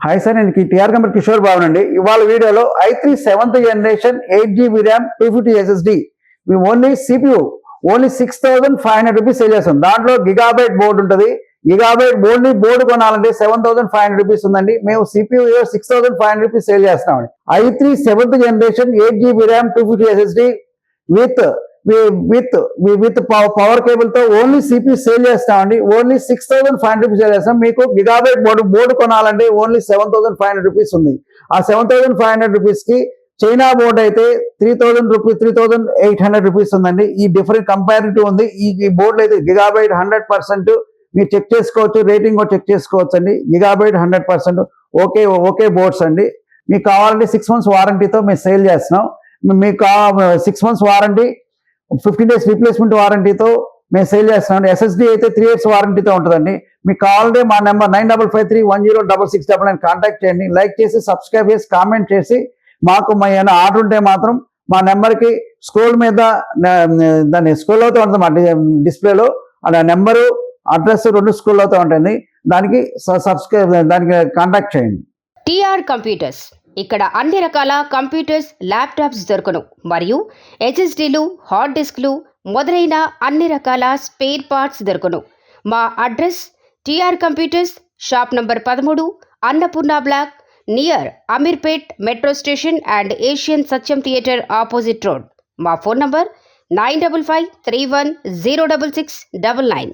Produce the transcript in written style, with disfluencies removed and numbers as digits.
Hi sir, నేను TR company Kishore Babu అండి. ఇవాళ వీడియోలో i3 7th generation 8GB RAM 250 SSD మీ only CPU only 6,500 rupees sale చేస్తాం. దాంట్లో గిగాబైట్ బోర్డు ఉంటుంది. గిగాబైట్ బోర్డు కొనాలంటే 7,500 రూపీస్ ఉందండి. మేము CPU 6,500 రూపీస్ సేల్ చేస్తున్నామండి. i3 7th generation 8GB RAM 250 SSD with power cable తో ఓన్లీ CPU సేల్ చేస్తామండి. ఓన్లీ 6,500 రూపీస్ సేల్ చేస్తాం. మీకు గిగాబైట్ బోర్డు కొనాలంటే ఓన్లీ 7,500 రూపీస్ ఉంది. ఆ 7,500 రూపీస్ కి చైనా బోర్డు అయితే 3,800 రూపీస్ ఉందండి. ఈ డిఫరెంట్ కంపారిటివ్ ఉంది. ఈ బోర్డు అయితే గిగాబైట్ 100% మీరు చెక్ చేసుకోవచ్చు. రేటింగ్ కూడా చెక్ చేసుకోవచ్చు అండి. గిగాబైట్ 100% ఓకే బోర్డ్స్ అండి. మీకు కావాలంటే 6 months వారంటీతో మేము సేల్ చేస్తున్నాం. మీకు 6 months వారంటీ, 15 days రీప్లేస్మెంట్ వారంటీతో మేము సేల్ చేస్తున్నాం. SSD అయితే 3 years వారంటీతో ఉంటుందండి. మీకు కావాలంటే మా నెంబర్ 9553106699 కాంటాక్ట్ చేయండి. లైక్ చేసి, సబ్స్క్రైబ్ చేసి, కామెంట్ చేసి, మాకు ఏమైనా ఆర్డర్ ఉంటే మాత్రం మా నెంబర్కి స్క్రోల్ మీద దాన్ని స్క్రోల్ అవుతూ ఉంటుంది. మా డిస్ప్లేలో ఆ నెంబరు, అడ్రస్ 2 స్క్రోల్ అవుతూ ఉంటుంది. దానికి కాంటాక్ట్ చేయండి. టీఆర్ కంప్యూటర్స్ ఇక్కడ అన్ని రకాల కంప్యూటర్స్, ల్యాప్టాప్స్ దొరుకును. మరియు HSDలు, హార్డ్ డిస్క్లు మొదలైన అన్ని రకాల స్పేర్ పార్ట్స్ దొరుకును. మా address TR computers, shop number 13, Annapurna block, near Ameerpet metro station and Asian Satyam theatre opposite road. మా ఫోన్ నంబర్ 9553106699.